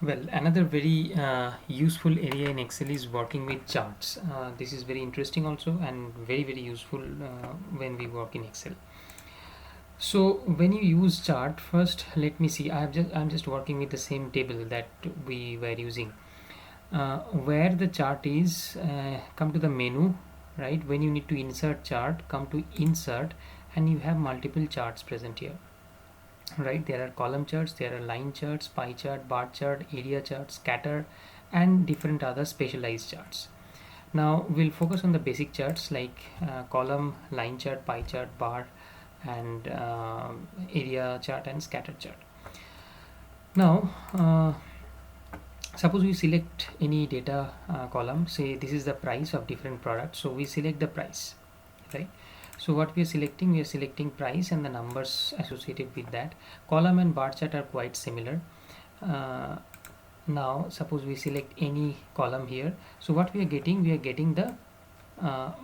Well, another very useful area in Excel is working with charts. This is very interesting also and very useful when we work in Excel. So when you use chart, first let me see. I'm just working with the same table that we were using. Where the chart is, come to the menu, right? When you need to insert chart, come to insert, and you have multiple charts present here, right? There are column charts, there are line charts, pie chart, bar chart, area chart, scatter, and different other specialized charts. Now we'll focus on the basic charts like column, line chart, pie chart, bar, and area chart and scatter chart. Now suppose we select any data column, say this is the price of different products, so we select the price, right? So what we are selecting price and the numbers associated with that. Column and bar chart are quite similar. uh, Now suppose we select any column here, so what we are getting the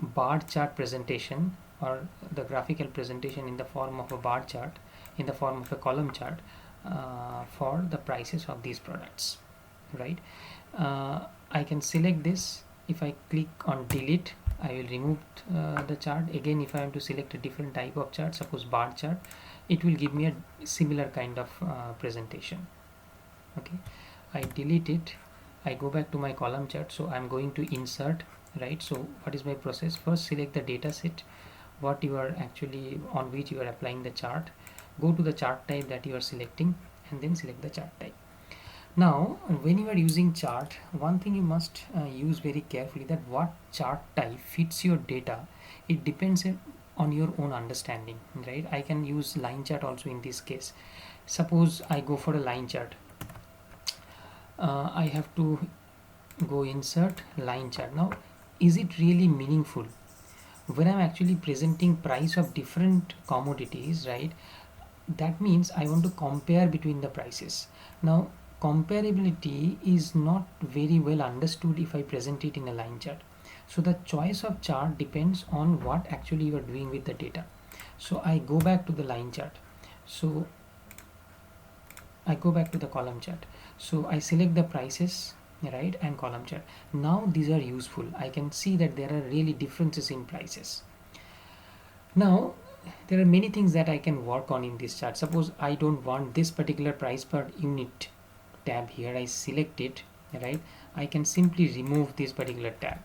bar chart presentation, or the graphical presentation in the form of a bar chart, in the form of a column chart, for the prices of these products, right? I can select this. If I click on delete, I will remove the chart. Again, if I am to select a different type of chart, suppose bar chart, it will give me a similar kind of presentation. Okay, I delete it. I go back to my column chart, so I'm going to insert, right? So what is my process? First select the data set, what you are actually on which you are applying the chart. Go to the chart type that you are selecting and then select the chart type. Now when you are using chart, one thing you must use very carefully, that what chart type fits your data. It depends on your own understanding, right? I can use line chart also in this case. Suppose I go for a line chart. I have to go insert line chart. Now is it really meaningful when I'm actually presenting price of different commodities, right? That means I want to compare between the prices. Now comparability is not very well understood if I present it in a line chart. So the choice of chart depends on what actually you are doing with the data. So I go back to the line chart. So I go back to the column chart. So I select the prices, right, and column chart. Now these are useful. I can see that there are really differences in prices. Now there are many things that I can work on in this chart. Suppose I don't want this particular price per unit tab here. I select it, right? I can simply remove this particular tab.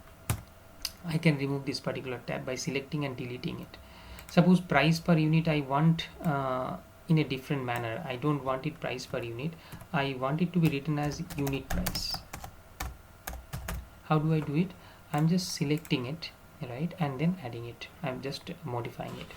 I can remove this particular tab by selecting and deleting it. Suppose price per unit I want in a different manner. I don't want it price per unit. I want it to be written as unit price. How do I do it? I'm just selecting it, right, and then adding it. I'm just modifying it.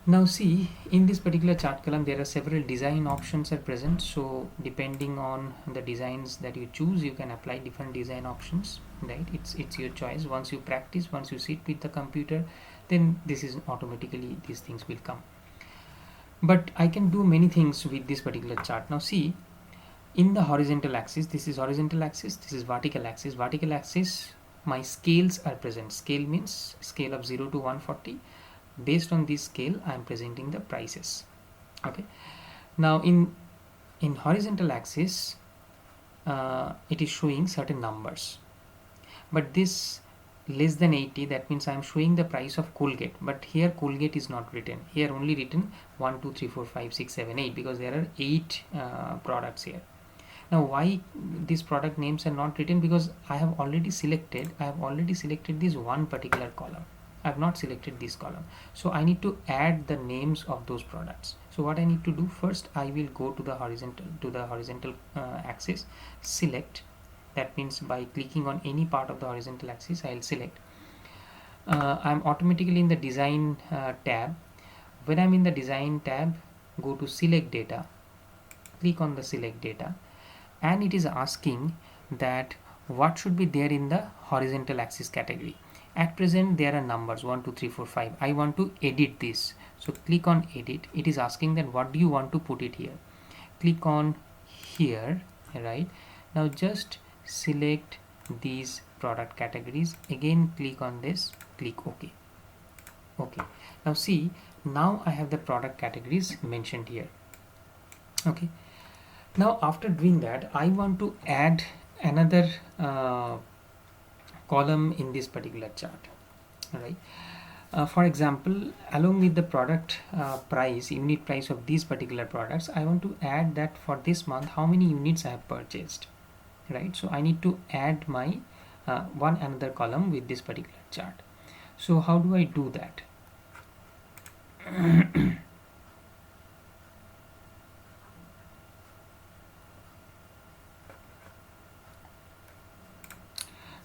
Now see, in this particular chart column there are several design options are present. So depending on the designs that you choose, you can apply different design options, right? It's your choice. Once you practice, once you sit with the computer, then this is automatically, these things will come. But I can do many things with this particular chart. Now see, in the horizontal axis, this is horizontal axis, this is vertical axis. Vertical axis, my scales are present. Scale means scale of 0 to 140. Based on this scale I am presenting the prices. Okay, now in horizontal axis it is showing certain numbers, but this less than 80, that means I am showing the price of Colgate, but here Colgate is not written. Here only written 1 2 3 4 5 6 7 8, because there are 8 products here. Now why these product names are not written? Because I have already selected this one particular column. I have not selected this column, so I need to add the names of those products. So what I need to do, first I will go to the horizontal axis, select. That means by clicking on any part of the horizontal axis I will select. I'm automatically in the design tab. When I'm in the design tab, go to select data, click on the select data, and it is asking that what should be there in the horizontal axis category. At present there are numbers 1 2 3 4 5. I want to edit this, so click on edit. It is asking that what do you want to put it here. Click on here, right? Now just select these product categories. Again click on this, click OK. Okay, now see, now I have the product categories mentioned here. Okay, Now after doing that, I want to add another uh, column in this particular chart, right? For example, along with the product price, unit price of these particular products, I want to add that for this month how many units I have purchased, right? So I need to add my one another column with this particular chart. So how do I do that?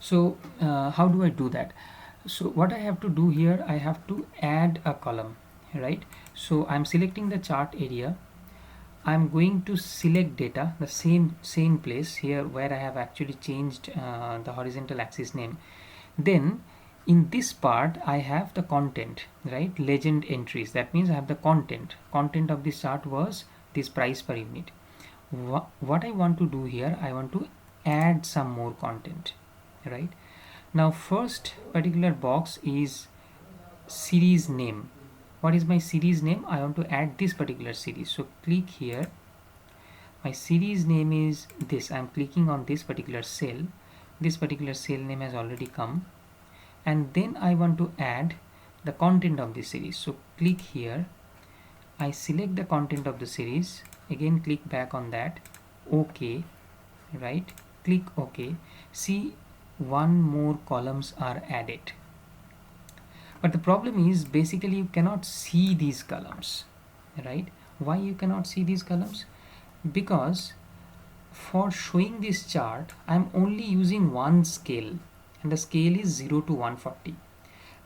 So how do I do that? So what I have to do here, I have to add a column, right? So I'm selecting the chart area. I'm going to select data, the same place here where I have actually changed the horizontal axis name. Then in this part I have the content, right? Legend entries. That means I have the content of this chart was this price per unit. What I want to do here, I want to add some more content, right? Now first particular box is series name. What is my series name? I want to add this particular series. So click here. My series name is this. I'm clicking on this particular cell. This particular cell name has already come. And then I want to add the content of this series. So click here. I select the content of the series. Again click back on that. OK. Right? Click OK. See, one more columns are added. But the problem is basically you cannot see these columns, right? Why you cannot see these columns? Because for showing this chart, I'm only using one scale, and the scale is 0 to 140.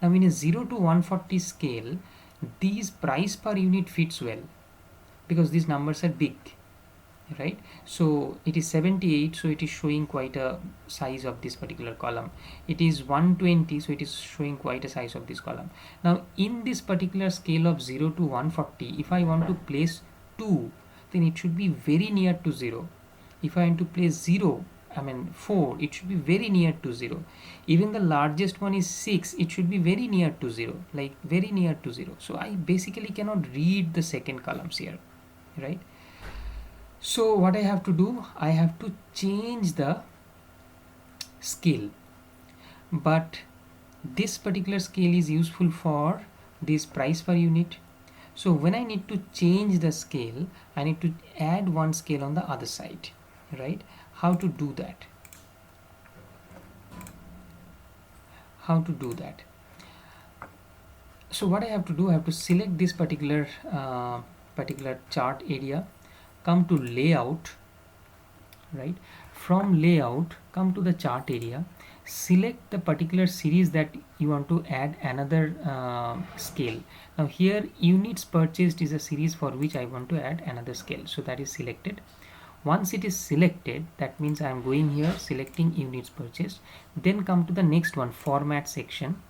Now in a 0 to 140 scale, these price per unit fits well because these numbers are big, right? So it is 78, so it is showing quite a size of this particular column. It is 120, so it is showing quite a size of this column. Now in this particular scale of 0 to 140, if I want to place 2, then it should be very near to 0. If I want to place 0, I mean 4, it should be very near to 0. Even the largest one is 6, it should be very near to 0, like very near to 0. So I basically cannot read the second columns here, right? So what I have to do, I have to change the scale, but this particular scale is useful for this price per unit. So when I need to change the scale, I need to add one scale on the other side, right? How to do that? How to do that? So what I have to do, I have to select this particular chart area, come to layout, right? From layout, come to the chart area, select the particular series that you want to add another scale. Now here units purchased is a series for which I want to add another scale, so that is selected. Once it is selected, that means I am going here selecting units purchased, then come to the next one, format section.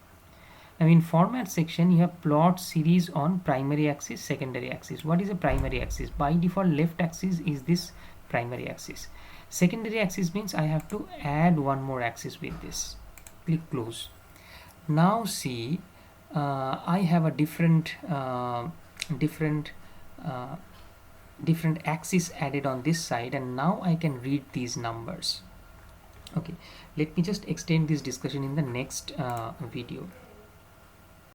Now in format section, you have plot series on primary axis, secondary axis. What is a primary axis? By default, left axis is this primary axis. Secondary axis means I have to add one more axis with this. Click close. Now see, I have a different axis added on this side, and now I can read these numbers. Okay, let me just extend this discussion in the next video.